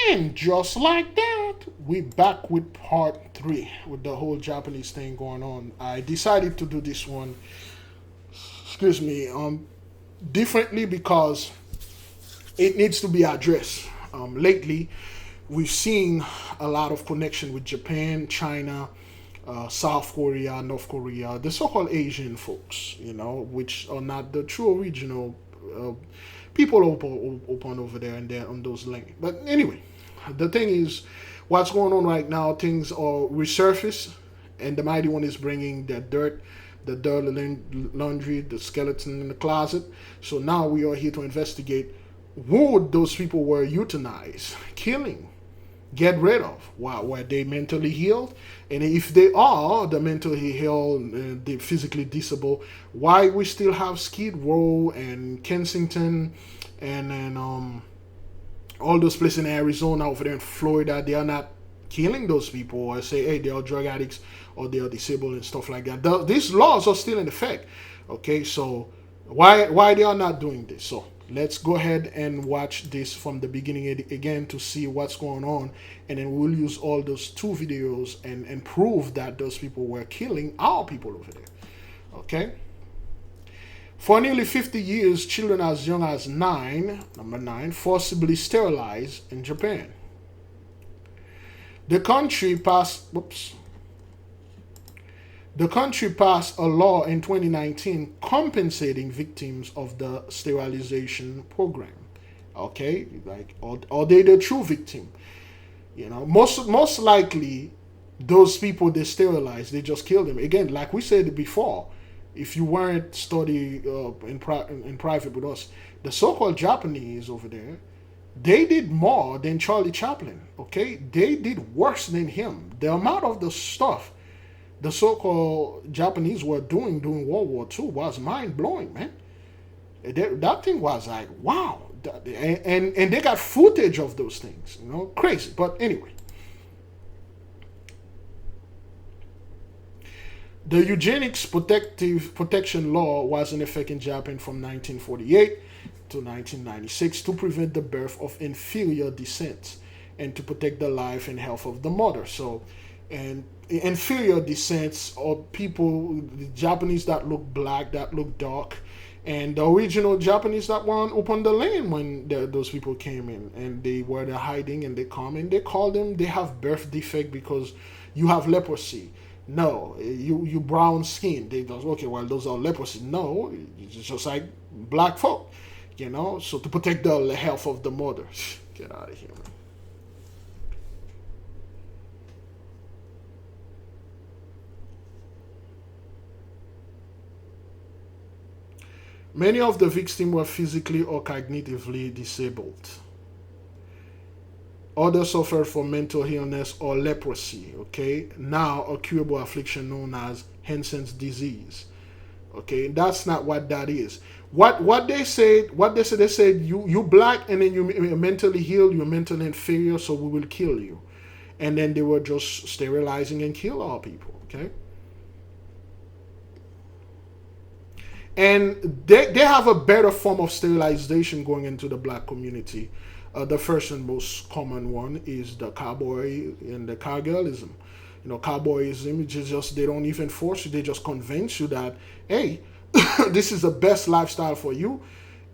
And just like that, we back with part three with the whole Japanese thing going on. I decided to do this one, excuse me, differently because it needs to be addressed. Lately, we've seen a lot of connection with Japan, China, South Korea, North Korea, the so-called Asian folks, which are not the true original uh, people open over there and there on those lanes. But anyway, the thing is, what's going on right now? Things are resurface, and the mighty one is bringing that dirt, the dirty laundry, the skeleton in the closet. So now we are here to investigate who those people were euthanized, killing, get rid of. Why were they mentally healed? And if they are the mentally healed, the physically disabled, why we still have Skid Row and Kensington and then all those places in Arizona, over there in Florida, they are not killing those people or say, hey, they are drug addicts or they are disabled and stuff like that. These laws are still in effect. Okay, so why they are not doing this? So let's go ahead and watch this from the beginning again to see what's going on, and then we'll use all those two videos and prove that those people were killing our people over there. Okay. For nearly 50 years, children as young as number 9, forcibly sterilized in Japan. The country passed, whoops, the country passed a law in 2019 compensating victims of the sterilization program. Okay, like, are they the true victim? Most likely, those people they sterilized, they just killed them. Again, like we said before, if you weren't study in private with us, the so-called Japanese over there, they did more than Charlie Chaplin. Okay, they did worse than him. The amount of the stuff the so-called Japanese were doing during World War II was mind-blowing, man. That thing was like, wow. And they got footage of those things, crazy. But anyway, the eugenics protection law was in effect in Japan from 1948 to 1996 to prevent the birth of inferior descent and to protect the life and health of the mother. So, and inferior descents are people, the Japanese that look black, that look dark, and the original Japanese that were upon the land when those people came in, and they were there hiding, and they come and they call them, they have birth defect because you have leprosy. No, you brown skin. They goes, okay, well, those are leprosy. No, it's just like black folk, so to protect the health of the mother. Get out of here, man. Many of the victims were physically or cognitively disabled. Others suffered from mental illness or leprosy, okay? Now, a curable affliction known as Hansen's disease. Okay, that's not what that is. What they said you black and then you mentally healed, you're mentally inferior, so we will kill you. And then they were just sterilizing and kill all people, okay? And they have a better form of sterilization going into the black community. The first and most common one is the cowboy and the cowgirlism. Cowboyism is just, they don't even force you, they just convince you that, hey, this is the best lifestyle for you,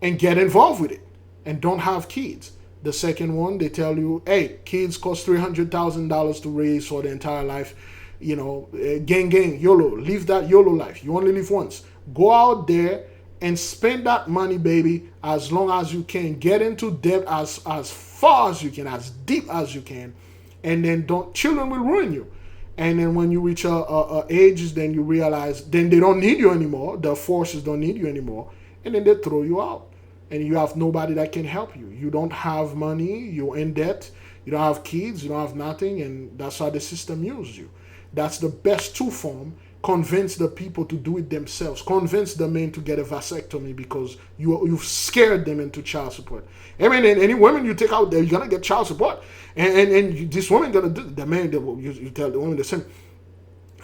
and get involved with it and don't have kids. The second one, they tell you, hey, kids cost $300,000 to raise for the entire life. Gang, YOLO, live that YOLO life. You only live once. Go out there and spend that money, baby, as long as you can. Get into debt as far as you can, as deep as you can, and then children will ruin you. And then when you reach a age, then you realize, then they don't need you anymore. The forces don't need you anymore, and then they throw you out, and you have nobody that can help you. You don't have money. You're in debt. You don't have kids. You don't have nothing, and that's how the system uses you. That's the best two form. Convince the people to do it themselves. Convince the men to get a vasectomy because you've scared them into child support. I mean, any women you take out there, you're gonna get child support, and this woman gonna do the man. You tell the woman the same.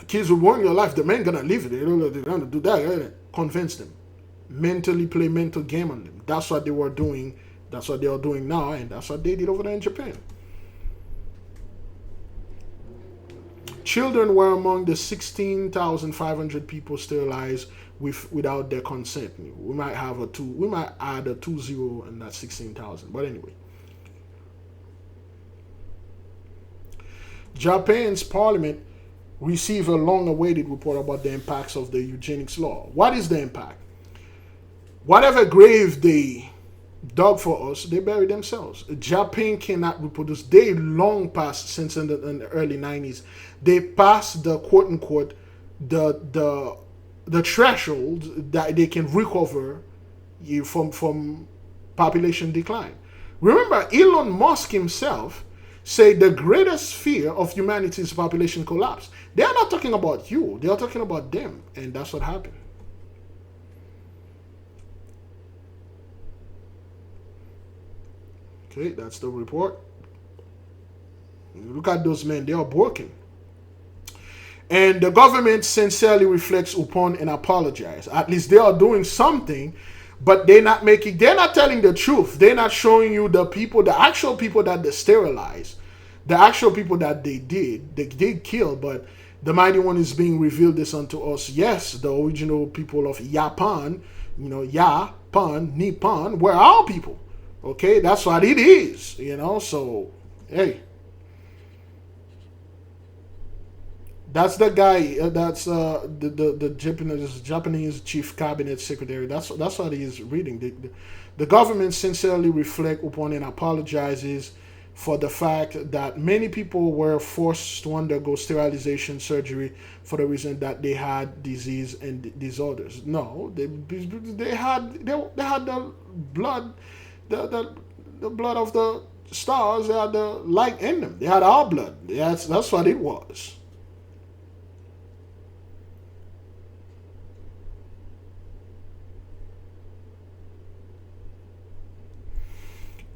Kids will ruin your life. The man gonna leave it. They're gonna do that. Convince them. Mentally play mental game on them. That's what they were doing. That's what they are doing now, and that's what they did over there in Japan. children were among the 16,500 people sterilized without their consent. We might have we might add a 20 in that 16,000. But anyway, Japan's parliament received a long-awaited report about the impacts of the eugenics law. What is the impact? Whatever grave they dug for us, they bury themselves. Japan cannot reproduce. They long past, since in the early 90s, they passed the quote-unquote the threshold that they can recover from population decline. Remember, Elon Musk himself said the greatest fear of humanity is population collapse. They are not talking about you. They are talking about them. And that's what happened. Okay, that's the report. Look at those men. They are broken. And the government sincerely reflects upon and apologize. At least they are doing something, but they're not telling the truth. They're not showing you the actual people that they sterilized, the actual people that they did kill, but the mighty one is being revealed this unto us. Yes, the original people of Japan, Japan, Nippon, were our people. Okay, that's what it is, so, hey. That's the guy. That's the Japanese chief cabinet secretary. That's what he is reading. The government sincerely reflect upon and apologizes for the fact that many people were forced to undergo sterilization surgery for the reason that they had disease and disorders. No, they had the blood, the blood of the stars. They had the light in them. They had our blood. That's what it was.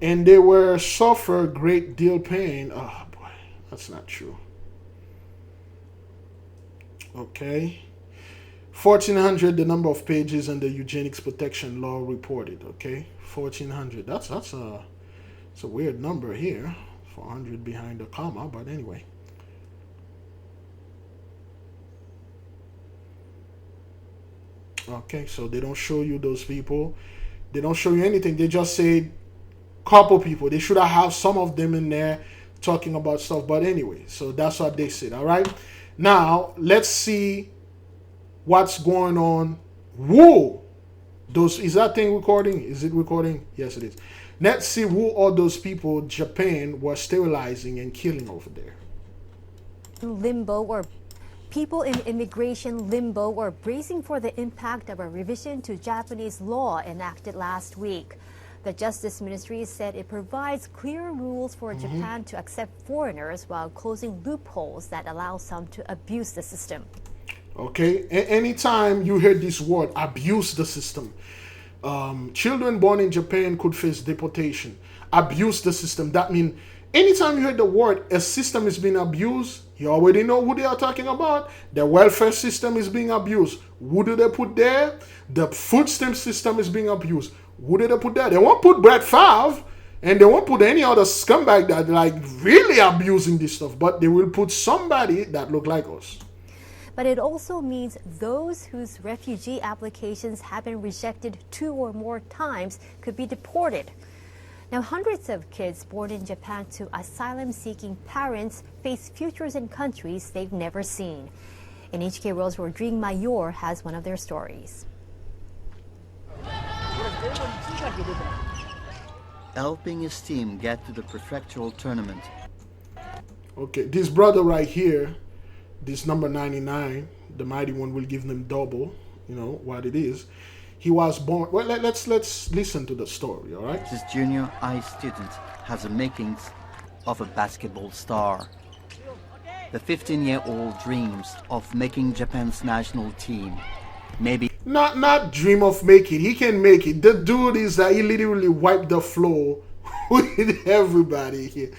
And they were suffer great deal pain. Oh boy, that's not true. Okay. 1,400, the number of pages in the eugenics protection law reported. Okay, 1,400. That's a weird number here. 400 behind the comma, but anyway. Okay, so they don't show you those people. They don't show you anything. They just say couple people. They should have some of them in there talking about stuff. But anyway, so that's what they said. All right. Now let's see what's going on. Whoa, is that thing recording? Is it recording? Yes, it is. Let's see who all those people Japan was sterilizing and killing over there. Limbo, or people in immigration limbo, or bracing for the impact of a revision to Japanese law enacted last week. The Justice Ministry said it provides clear rules for Japan to accept foreigners while closing loopholes that allow some to abuse the system. Okay, anytime you hear this word, abuse the system, children born in Japan could face deportation. Abuse the system. That means anytime you hear the word a system is being abused, you already know who they are talking about. The welfare system is being abused. Who do they put there? The food stamp system is being abused. Who did they put there? They won't put Brett Favre, and they won't put any other scumbag that really abusing this stuff, but they will put somebody that look like us. But it also means those whose refugee applications have been rejected 2 or more times could be deported. Now, hundreds of kids born in Japan to asylum-seeking parents face futures in countries they've never seen. NHK World's Rodrigue Mayor has one of their stories. Helping his team get to the prefectural tournament. Okay, this brother right here, this number 99, the mighty one will give them double, what it is. He was born, well, let's listen to the story, all right? This junior high student has the makings of a basketball star. The 15-year-old dreams of making Japan's national team. Maybe not dream of making. He can make it. The dude is that he literally wiped the floor with everybody here.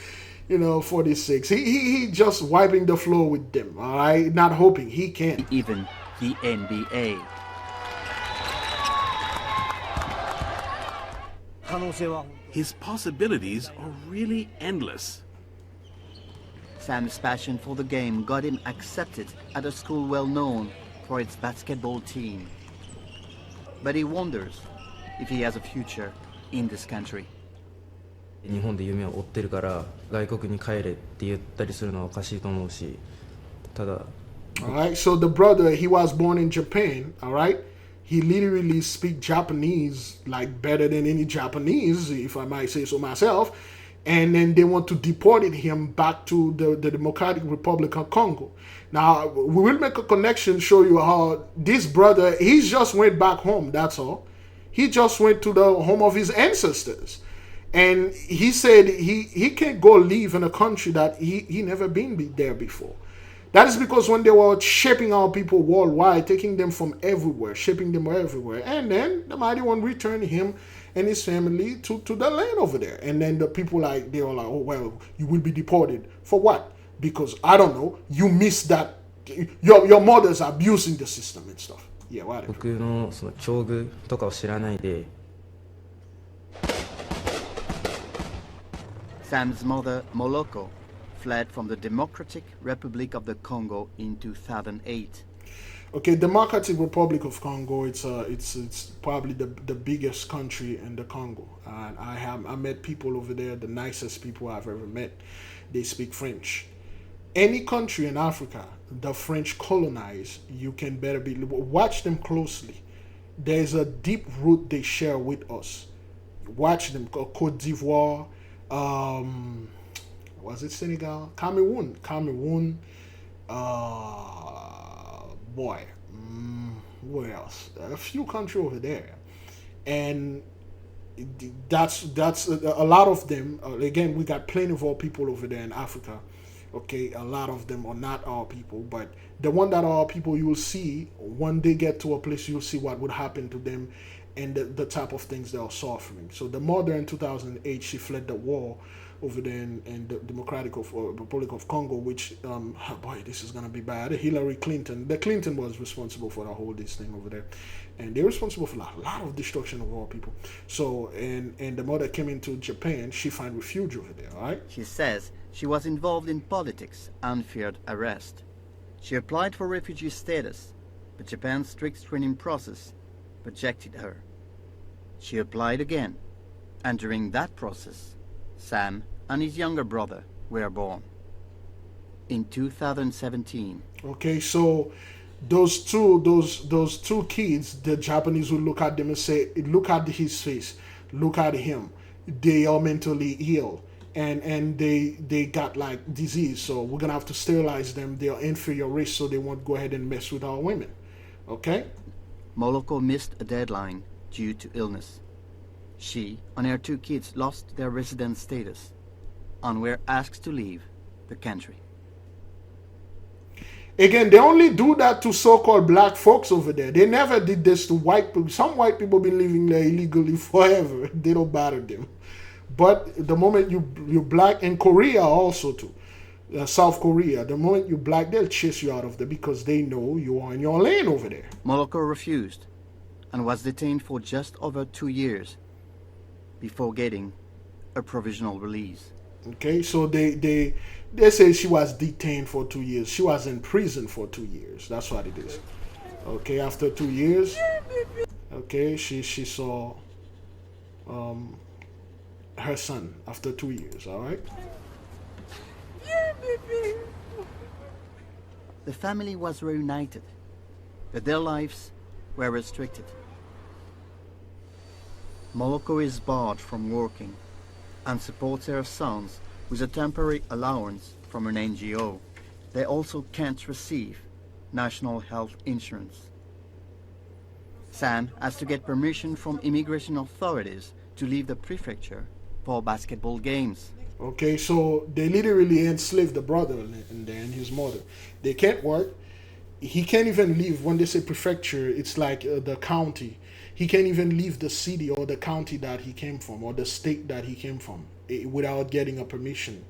46. He just wiping the floor with them. All right, not hoping he can. Even the NBA. His possibilities are really endless. Sam's passion for the game got him accepted at a school well known for its basketball team. But he wonders if he has a future in this country. 日本で夢を追ってるから外国に帰れって言ったりするのはおかしいと思うし、ただ Alright, so the brother, he was born in Japan, alright? He literally speaks Japanese like better than any Japanese, if I might say so myself. And then they want to deport him back to the Democratic Republic of Congo. Now, we will make a connection, show you how this brother, he just went back home, that's all. He just went to the home of his ancestors. And he said he can't go live in a country that he never been there before. That is because when they were shaping our people worldwide, taking them from everywhere, shaping them everywhere, and then the mighty one returned him and his family to the land over there. And then the people they were like, oh well, you will be deported. For what? Because I don't know, you missed that your mother's abusing the system and stuff. Yeah, whatever. 僕のその境遇とかを知らないで Sam's mother, Moloko, fled from the Democratic Republic of the Congo in 2008. Okay, Democratic Republic of Congo. It's probably the biggest country in the Congo. And I met people over there, the nicest people I've ever met. They speak French. Any country in Africa, the French colonize, you can better be watch them closely. There's a deep root they share with us. Watch them. Côte d'Ivoire. Was it Senegal? Cameroon. Where else? A few countries over there, and that's a lot of them. Again, we got plenty of our people over there in Africa. Okay, a lot of them are not our people, but the one that are our people, you will see when they get to a place, you'll see what would happen to them and the type of things they are suffering. So the mother in 2008, she fled the war over there in the Democratic Republic of Congo, which, boy, this is going to be bad. Hillary Clinton. The Clinton was responsible for the whole this thing over there. And they're responsible for a lot of destruction of all people. So, and the mother came into Japan. She found refuge over there, all right? She says she was involved in politics and feared arrest. She applied for refugee status, but Japan's strict screening process rejected her. She applied again, and during that process, Sam and his younger brother were born. In 2017. Okay, so those two kids, the Japanese will look at them and say, look at his face, look at him. They are mentally ill. And they got like disease, so we're gonna have to sterilize them. They are inferior race, so they won't go ahead and mess with our women. Okay? Moloko missed a deadline due to illness. She and her two kids lost their resident status and were asked to leave the country. Again, they only do that to so-called black folks over there. They never did this to white people. Some white people been living there illegally forever. They don't bother them. But the moment you're black, in Korea also too, South Korea, the moment you're black, they'll chase you out of there because they know you are in your lane over there. Moloko refused and was detained for just over 2 years before getting a provisional release. Okay, so they say she was detained for 2 years. She was in prison for 2 years. That's what it is. Okay, after 2 years, okay, she saw her son after 2 years, all right? The family was reunited, but their lives were restricted. Moloko is barred from working and supports her sons with a temporary allowance from an NGO. They also can't receive national health insurance. Sam has to get permission from immigration authorities to leave the prefecture for basketball games. Okay, so they literally enslaved the brother and then his mother. They can't work. He can't even leave. When they say prefecture, it's like the county. He can't even leave the city or the county that he came from or the state that he came from without getting a permission.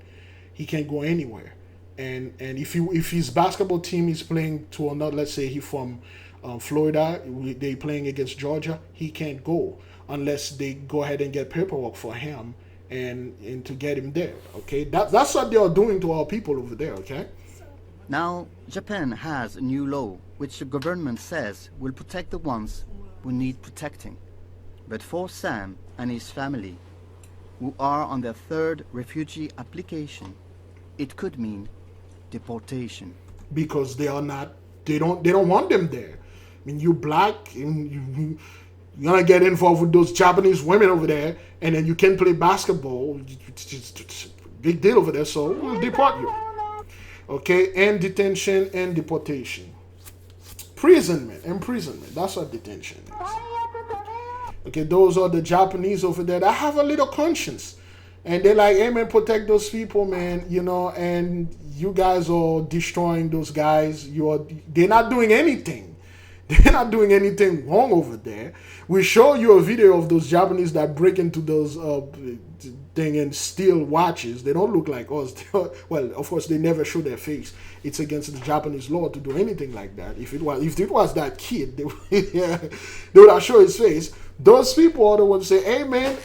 He can't go anywhere. And if his basketball team is playing to another, let's say he's from Florida, they playing against Georgia, he can't go unless they go ahead and get paperwork for him and to get him there. Okay, that's what they are doing to our people over there. Okay. Now, Japan has a new law which the government says will protect the ones who need protecting. But for Sam and his family, who are on their third refugee application, it could mean deportation. Because they don't want them there. I mean, you black, and you're gonna get involved with those Japanese women over there, and then you can't play basketball. It's a big deal over there, so we'll deport you. Okay, and detention and deportation. Imprisonment. That's what detention is. Okay, those are the Japanese over there that have a little conscience. And they're like, hey man, protect those people, man, and you guys are destroying those guys. They're not doing anything. They're not doing anything wrong over there. We show you a video of those Japanese that break into those thing and steal watches. They don't look like us. Well, of course, they never show their face. It's against the Japanese law to do anything like that. If it was that kid, they would have shown his face. Those people are the ones who say, hey man,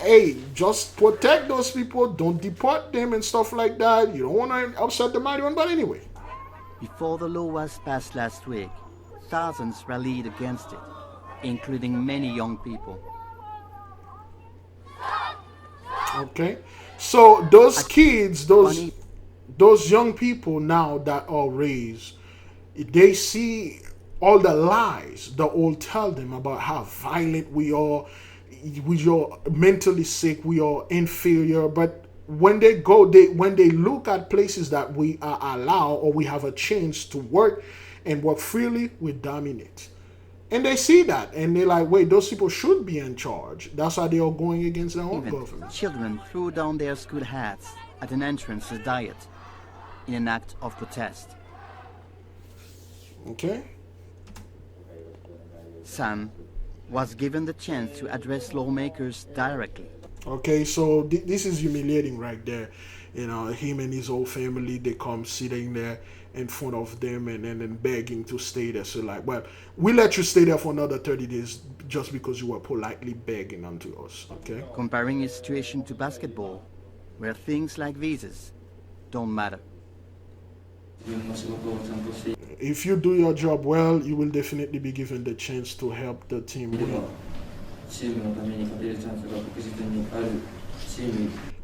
just protect those people, don't deport them and stuff like that. You don't want to upset the mighty one, but anyway. Before the law was passed last week, thousands rallied against it, including many young people. Okay, so those kids, those young people now that are raised, they see all the lies the old tell them about how violent we are mentally sick, we are inferior. But when they look at places that we are allowed or we have a chance to work and work freely, we dominate. And they see that and they're like, wait, those people should be in charge. That's why they are going against their own government. Children threw down their school hats at an entrance to diet in an act of protest. Okay. Sam was given the chance to address lawmakers directly. Okay, so this is humiliating right there. Him and his whole family, they come sitting there in front of them and then begging to stay there. So like, well, we let you stay there for another 30 days just because you were politely begging unto us, okay? Comparing his situation to basketball, where things like visas don't matter. If you do your job well, you will definitely be given the chance to help the team win.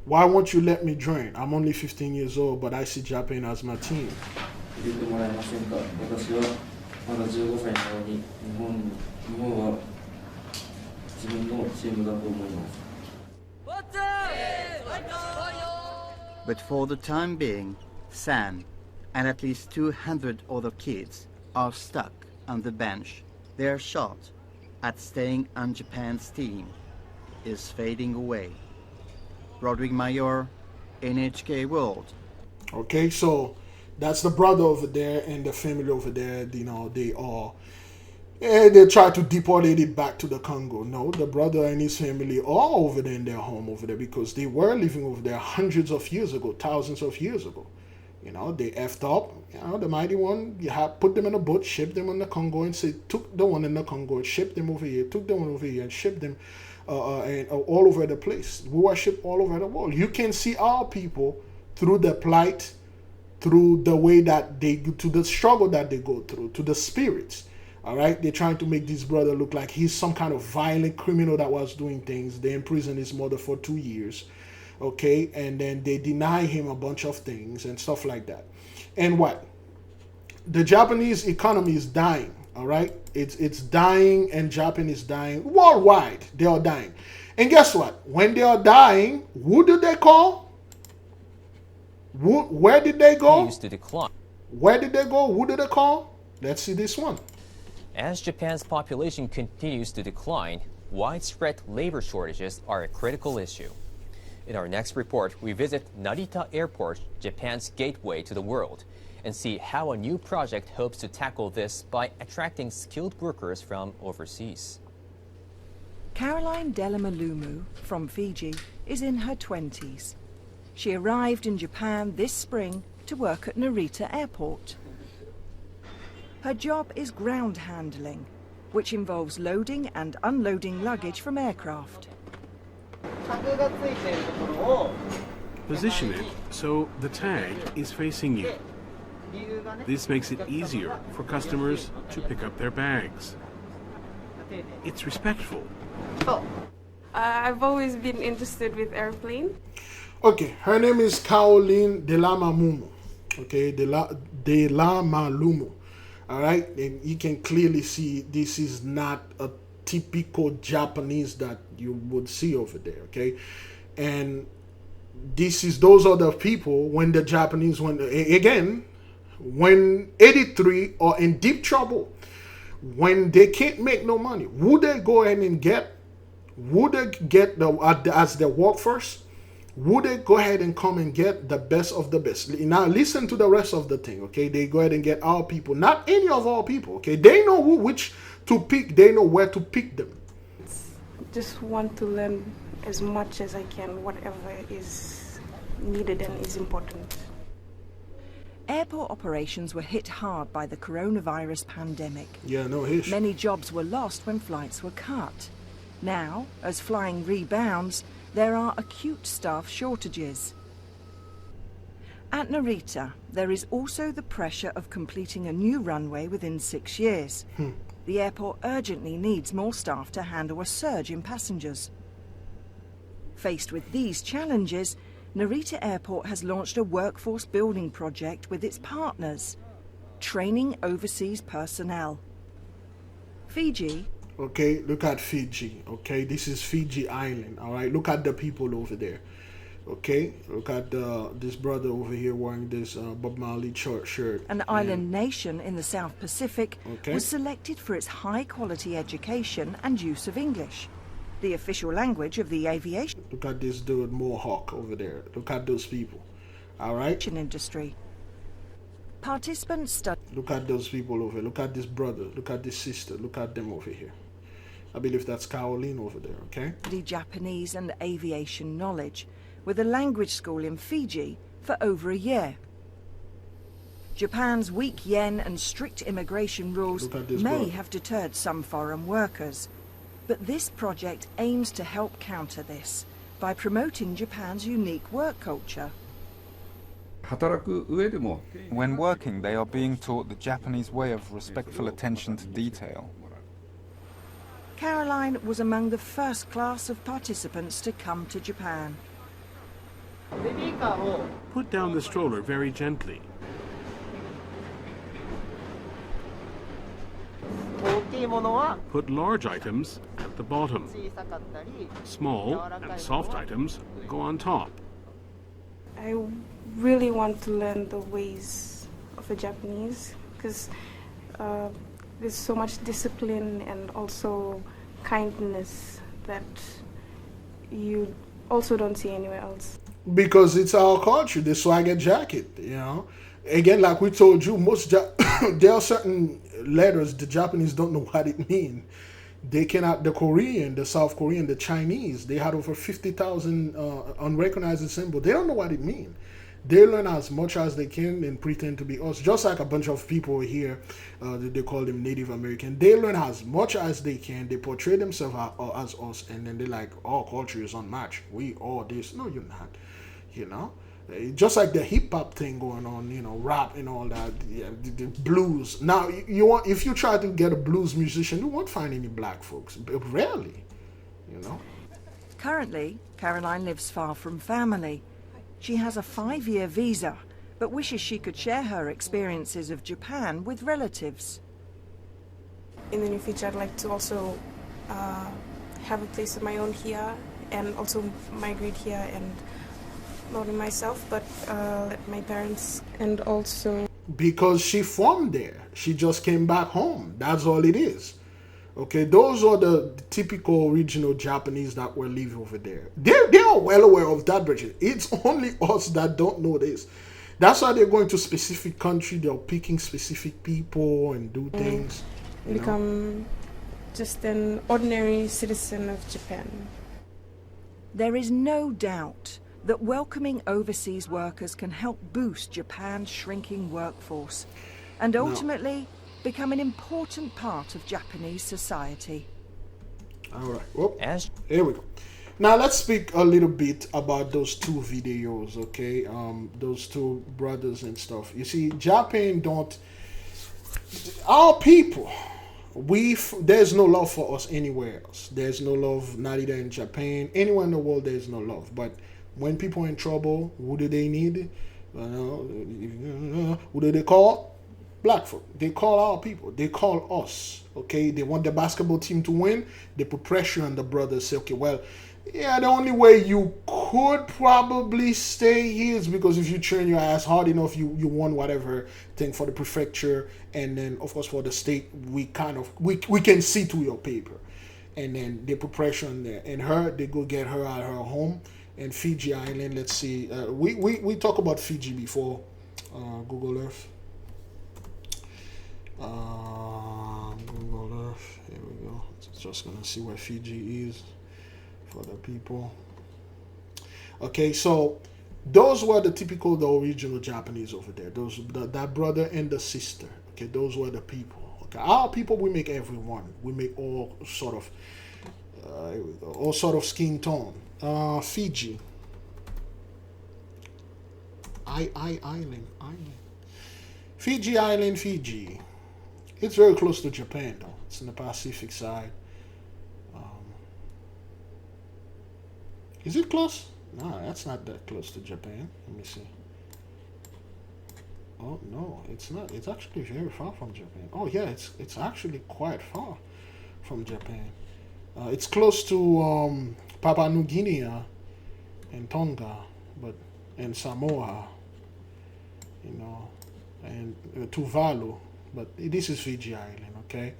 Why won't you let me join? I'm only 15 years old, but I see Japan as my team. But for the time being, Sam and at least 200 other kids are stuck on the bench. Their shot at staying on Japan's team is fading away. Rodrigue Mayor, NHK World. Okay, so that's the brother over there and the family over there. They try to deport it back to the Congo. No, the brother and his family are over there in their home over there because they were living over there hundreds of years ago, thousands of years ago. They effed up. The mighty one, put them in a boat, shipped them in the Congo, and took the one in the Congo, shipped them over here, took the one over here, and shipped them and all over the place. We worship all over the world. You can see our people through the plight, through the way that they go, to the struggle that they go through, to the spirits. All right, they're trying to make this brother look like he's some kind of violent criminal that was doing things. They imprisoned his mother for 2 years. Okay, and then they deny him a bunch of things and stuff like that. And what? The Japanese economy is dying, all right? It's dying, and Japan is dying. Worldwide, they are dying. And guess what? When they are dying, who do they call? Where did they go? Used to decline. Where did they go? Who did they call? Let's see this one. As Japan's population continues to decline, widespread labor shortages are a critical issue. In our next report, we visit Narita Airport, Japan's gateway to the world, and see how a new project hopes to tackle this by attracting skilled workers from overseas. Caroline Delamalumu from Fiji is in her 20s. She arrived in Japan this spring to work at Narita Airport. Her job is ground handling, which involves loading and unloading luggage from aircraft. Position it so the tag is facing you. This makes it easier for customers to pick up their bags. It's respectful. I've always been interested with airplane. Okay, her name is Caroline de la Mamumu. Okay, de la Malumu. All right, and you can clearly see this is not a typical Japanese that you would see over there. Okay, and those are the people when the Japanese when 83 are in deep trouble, when they can't make no money, would they go ahead and get as their workforce? Would they go ahead and come and get the best of the best? Now listen to the rest of the thing, okay? They go ahead and get our people, not any of our people, okay? They know which to pick, they know where to pick them. Just want to learn as much as I can, whatever is needed and is important. Airport operations were hit hard by the coronavirus pandemic. Yeah, no issue. Many jobs were lost when flights were cut. Now, as flying rebounds, there are acute staff shortages. At Narita, there is also the pressure of completing a new runway within 6 years. The airport urgently needs more staff to handle a surge in passengers. Faced with these challenges, Narita Airport has launched a workforce building project with its partners, training overseas personnel. Fiji. Okay, look at Fiji. Okay, this is Fiji Island. All right, look at the people over there. Okay, look at this brother over here wearing this Bob Marley shirt. An island nation in the South Pacific Okay. was selected for its high-quality education and use of English, the official language of the aviation Look at this dude Mohawk over there. Look at those people. All right, industry. Participants studied look at those people over here. Look at this brother. Look at this sister. Look at them over here. I believe that's Caroline over there. Okay. Japanese and aviation knowledge with a language school in Fiji for over a year. Japan's weak yen and strict immigration rules Look at this may brother. have deterred some foreign workers, but this project aims to help counter this by promoting Japan's unique work culture. When working, they are being taught the Japanese way of respectful attention to detail. Caroline was among the first class of participants to come to Japan. Put down the stroller very gently. Put large items at the bottom. Small and soft items go on top. I really want to learn the ways of the Japanese because there's so much discipline and also kindness that you also don't see anywhere else. Because it's our culture, the swagger jacket, you know. Again, like we told you, there are certain letters the Japanese don't know what it means. They cannot, the Korean, the South Korean, the Chinese, they had over 50,000 unrecognized symbols. They don't know what it means. They learn as much as they can and pretend to be us. Just like a bunch of people here, they call them Native American. They learn as much as they can. They portray themselves as us, and then they're like, "Our culture is unmatched. We all this." No, you're not. You know, just like the hip hop thing going on. You know, rap and all that. Yeah, the blues. Now, if you try to get a blues musician, you won't find any black folks. Rarely. You know. Currently, Caroline lives far from family. She has a 5-year visa, but wishes she could share her experiences of Japan with relatives. In the near future, I'd like to also have a place of my own here and also migrate here and not only myself, but let my parents and also... Because she from there. She just came back home. That's all it is. Okay, those are the typical original Japanese that were living over there. They are well aware of that, Bridget. It's only us that don't know this. That's why they're going to specific country. They're picking specific people and do things. Become just an ordinary citizen of Japan. There is no doubt that welcoming overseas workers can help boost Japan's shrinking workforce and ultimately become an important part of Japanese society. All right. Well, here we go. Now let's speak a little bit about those two videos, okay? Those two brothers and stuff. You see, Japan don't. Our people, there's no love for us anywhere else. There's no love, not either in Japan, anywhere in the world. There's no love. But when people are in trouble, who do they need? Who do they call? Black folk. They call our people. They call us. Okay, they want the basketball team to win. They put pressure on the brothers. Say, okay, well, yeah, the only way you could probably stay here is because if you train your ass hard enough, you won whatever thing for the prefecture, and then of course for the state, we can see to your paper, and then they put pressure on there. And they go get her out of her home and Fiji Island. Let's see, we talked about Fiji before. Google Earth. Google Earth. Here we go. Just gonna see where Fiji is for the people. Okay, so those were the original Japanese over there. That brother and the sister. Okay, those were the people. Okay, our people, we make everyone. We make all sort of here we go, all sort of skin tone. Fiji. Island. Fiji Island, Fiji. It's very close to Japan, though. It's in the Pacific side. Is it close? No, that's not that close to Japan. Let me see. Oh no, it's not. It's actually very far from Japan. Oh yeah, it's actually quite far from Japan. It's close to Papua New Guinea and Tonga, and Samoa, and Tuvalu. But this is Fiji Island, okay?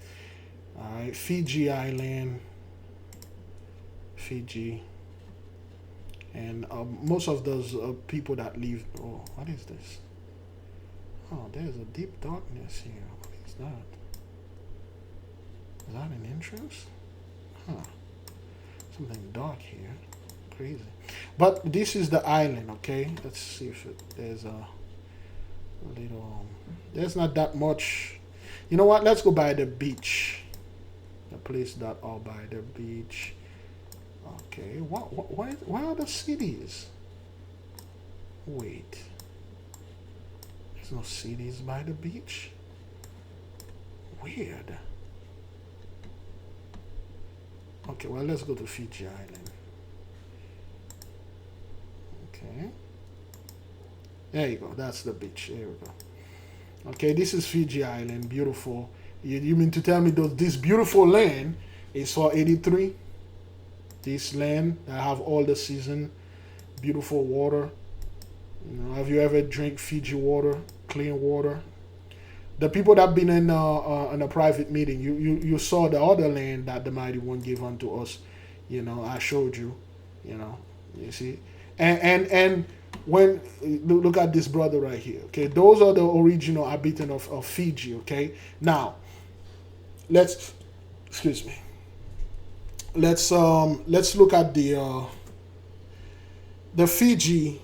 All right, Fiji Island, Fiji. And most of those people that live. Oh, what is this? Oh, there's a deep darkness here. What is that? Is that an entrance? Huh. Something dark here. Crazy. But this is the island, okay? Let's see if there's a little. There's not that much. You know what? Let's go by the beach. The place that all by the beach. Okay, where are the cities? Wait. There's no cities by the beach? Weird. Okay, well, let's go to Fiji Island. Okay. There you go. That's the beach. There we go. Okay, this is Fiji Island. Beautiful. You mean to tell me this beautiful land is for 83? This land that have all the season, beautiful water. Have you ever drank Fiji water, clean water? The people that been in a private meeting, you saw the other land that the Mighty One gave unto us. I showed you. You see, and when look at this brother right here. Okay, those are the original inhabitants of Fiji. Okay, now excuse me. Let's look at the Fiji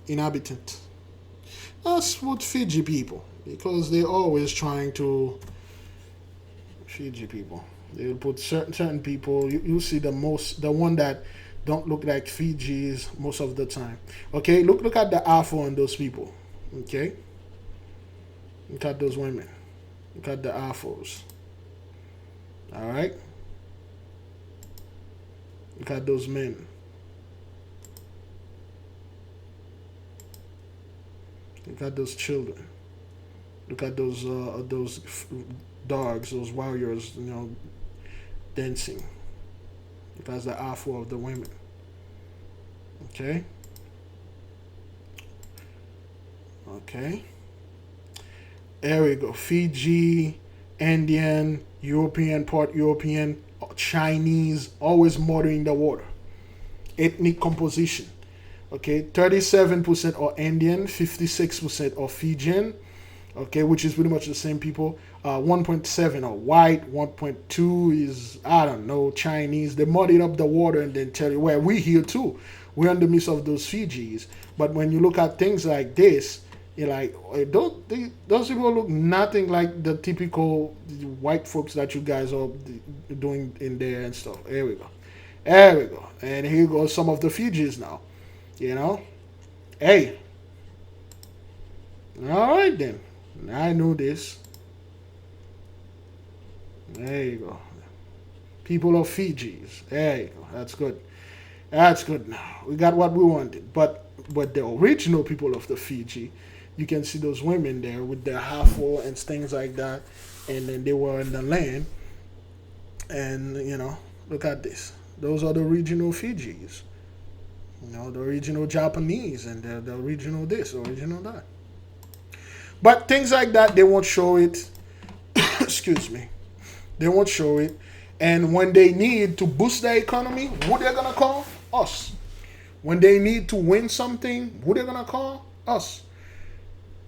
inhabitant. Let's put Fiji people because they're always trying to. Fiji people. They'll put certain people. You see the one that don't look like Fiji's most of the time. Okay, look at the Afro on those people. Okay, look at those women. Look at the Afros. All right. Look at those men. Look at those children. Look at those dogs, those warriors, dancing. Look at the Afro of the women. Okay. Okay. There we go. Fiji, Indian, European, part European, Chinese, always murdering the water. Ethnic composition. Okay, 37% are Indian, 56% are Fijian. Okay, which is pretty much the same people. 1.7 are white, 1.2 is, I don't know, Chinese. They muddied up the water and then tell you, well, we here too. We're in the midst of those Fijis. But when you look at things like this, You're like, those people look nothing like the typical white folks that you guys are doing in there and stuff. Here we go. There we go. And here goes some of the Fijis now. You know? Hey. Alright then. I knew this. There you go. People of Fijis. There you go. That's good. That's good now. We got what we wanted. But the original people of the Fiji, you can see those women there with their hafo and things like that. And then they were in the land. And, you know, look at this. Those are the original Fijis. You know, the original Japanese and the original this, original that. But things like that, they won't show it. Excuse me. They won't show it. And when they need to boost their economy, who they're gonna call? Us. When they need to win something, who they're gonna call? Us.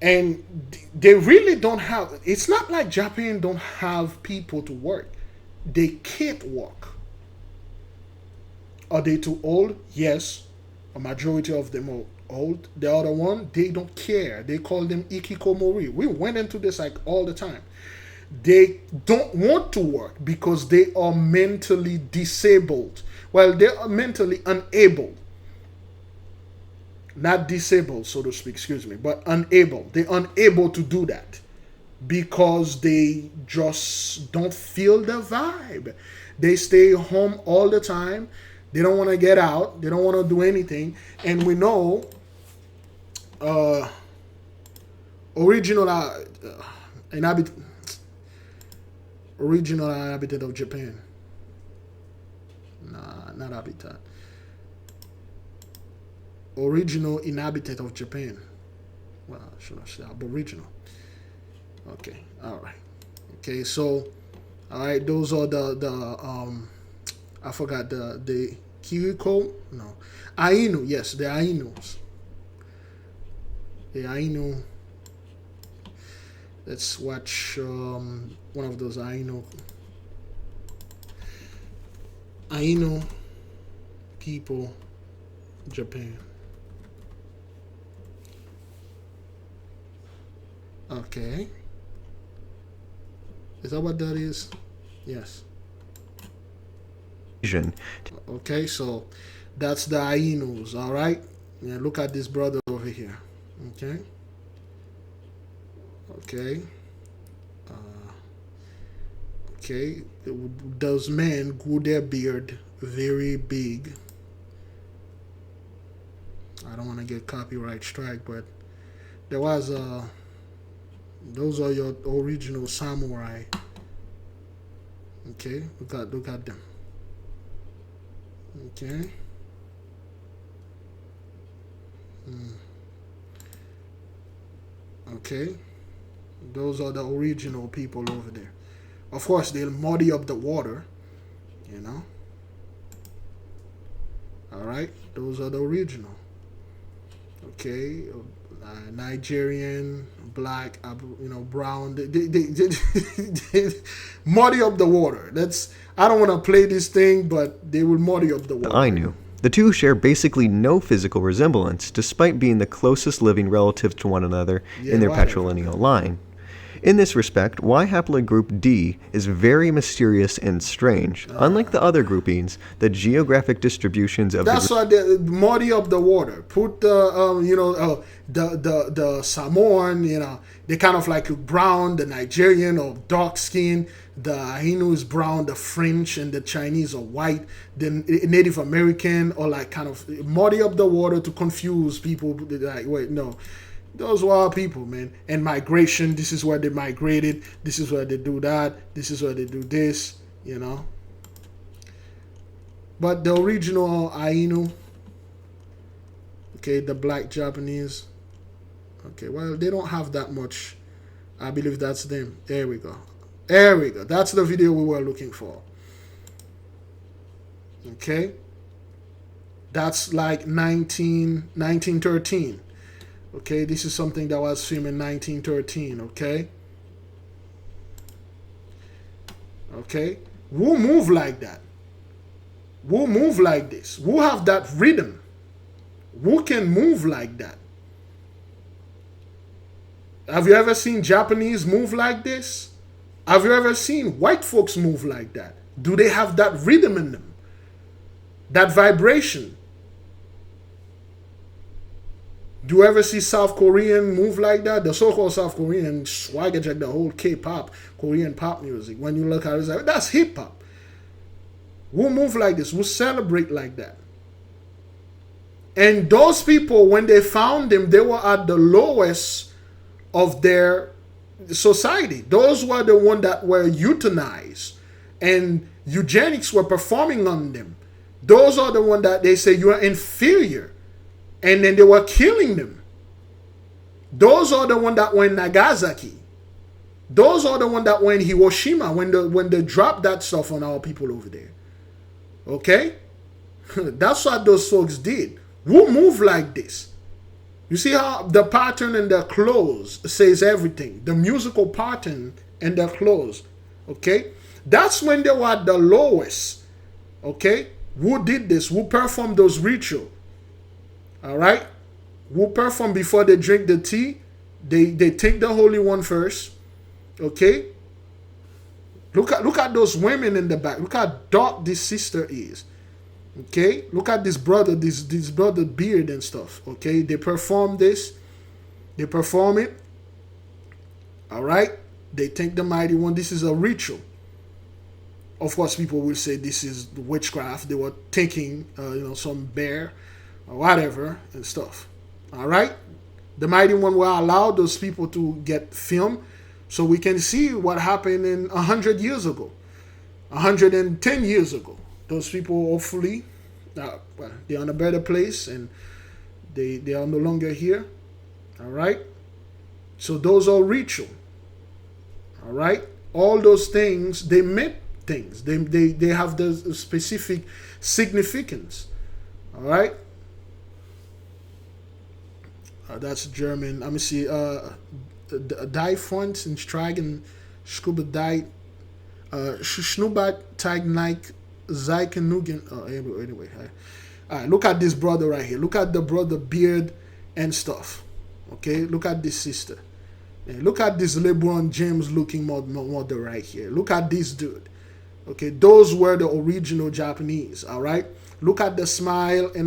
And they really don't have, it's not like Japan don't have people to work. They can't work. Are they too old? Yes. A majority of them are old. The other one, they don't care. They call them ikikomori. We went into this like all the time. They don't want to work because they are mentally disabled. Well, they are mentally unable. Not disabled, so to speak, excuse me, but unable. They're unable to do that because they just don't feel the vibe. They stay home all the time. They don't want to get out. They don't want to do anything. And we know original inhabitant of Japan. Nah, not habitat. Original inhabitant of Japan. Well, should I say aboriginal? Okay, all right. Okay, so all right, those are the I forgot the Kiriko. No, Ainu. Yes, the Ainus. The Ainu. Let's watch one of those Ainu people, Japan. Okay. Is that what that is? Yes. Okay, so that's the Ainus, all right? Yeah, look at this brother over here. Okay. Okay. Okay. Those men grew their beard very big. I don't want to get copyright strike, but there was those are your original samurai. Okay, look at them. Okay. Okay. Those are the original people over there. Of course, they'll muddy up the water, you know. All right, those are the original. Okay, Nigerian, black, brown. They muddy up the water. I don't want to play this thing, but they will muddy up the water. Ainu. The two share basically no physical resemblance, despite being the closest living relatives to one another in their patrilineal line. In this respect, Y haploid group D is very mysterious and strange. Unlike the other groupings, the geographic distributions of that's why they muddy up the water. Put the Samoan, they kind of like brown, the Nigerian or dark skin, the Ainu is brown, the French and the Chinese are white, the Native American or like kind of muddy up the water to confuse people. Like, wait, no. Those were our people, man. And migration, this is where they migrated. This is where they do that. This is where they do this, But the original Ainu, okay, the black Japanese, okay, well, they don't have that much. I believe that's them. There we go. There we go. That's the video we were looking for. Okay. That's like 1913. Okay, this is something that was filmed in 1913, okay? Okay? Who move like that? Who move like this? Who have that rhythm? Who can move like that? Have you ever seen Japanese move like this? Have you ever seen white folks move like that? Do they have that rhythm in them? That vibration? Do you ever see South Korean move like that? The so-called South Korean swagger jack, the whole K-pop, Korean pop music. When you look at it, it's like, that's hip-hop. We'll move like this. We'll celebrate like that. And those people, when they found them, they were at the lowest of their society. Those were the ones that were euthanized. And eugenics were performing on them. Those are the ones that they say you are inferior. And then they were killing them. Those are the ones that were in Nagasaki. Those are the ones that were in Hiroshima when they dropped that stuff on our people over there. Okay? That's what those folks did. Who move like this? You see how the pattern in their clothes says everything. The musical pattern in their clothes. Okay? That's when they were at the lowest. Okay? Who did this? Who performed those rituals? All right, who perform before they drink the tea? They take the Holy One first. Okay. Look at those women in the back. Look how dark this sister is. Okay. Look at this brother, this brother beard and stuff. Okay. They perform this. They perform it. All right. They take the Mighty One. This is a ritual. Of course, people will say this is witchcraft. They were taking, some bear or whatever and stuff. All right, the Mighty One will allow those people to get film, so we can see what happened in 100 years ago, 110 years ago. Those people hopefully, they're in a better place and they are no longer here. All right, so those are ritual. All right, all those things they meant things. They have the specific significance. All right. That's German. Let me see. Die Front in Stragen, Scuba Die, Schnubat Tag Nike, Zeiken. Anyway. All right, look at this brother right here. Look at the brother beard and stuff. Okay, look at this sister. And look at this LeBron James looking mother right here. Look at this dude. Okay, those were the original Japanese. All right. Look at the smile in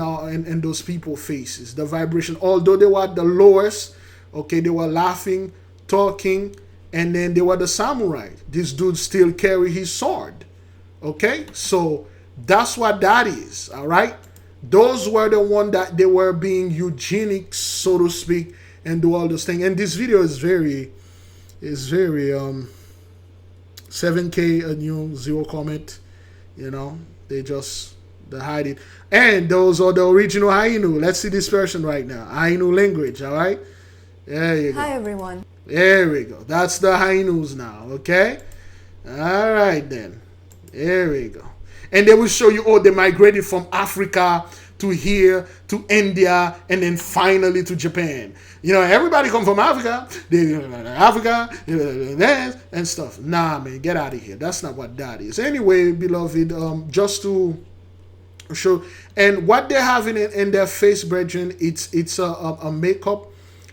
those people's faces, the vibration. Although they were at the lowest, okay, they were laughing, talking, and then they were the samurai. This dude still carry his sword. Okay, so that's what that is. All right, those were the one that they were being eugenics, so to speak, and do all those things. And this video is very 7K, a new 0 comment. They hide it. And those are the original Ainu. Let's see this person right now. Ainu language, all right? There you go. Hi, everyone. There we go. That's the Ainus now, okay? All right, then. There we go. And they will show you, they migrated from Africa to here, to India, and then finally to Japan. Everybody come from Africa. And stuff. Nah, man, get out of here. That's not what that is. Anyway, beloved, just to show, and what they're having in their face, brethren, it's a makeup.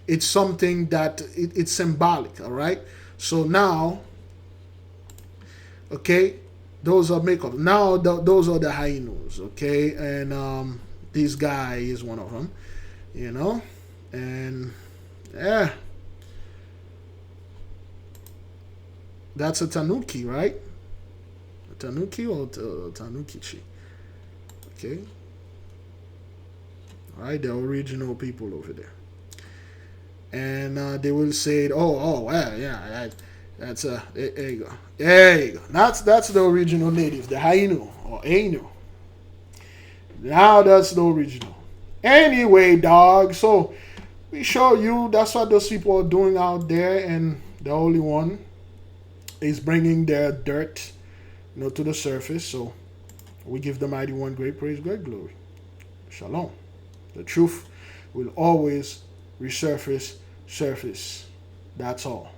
It's something that it's symbolic. All right. So now, okay, those are makeup. Now those are the Hainus. Okay, and this guy is one of them. And yeah, that's a Tanuki, right? A Tanuki or Tanukichi. Okay. All right, the original people over there. And they will say, well, yeah, that's there you go. There you go. That's the original native, the Hainu or Ainu. Now that's the original. Anyway, dog, so we show you that's what those people are doing out there, and the Holy One is bringing their dirt, to the surface. So we give the Mighty One great praise, great glory. Shalom. The truth will always resurface. That's all.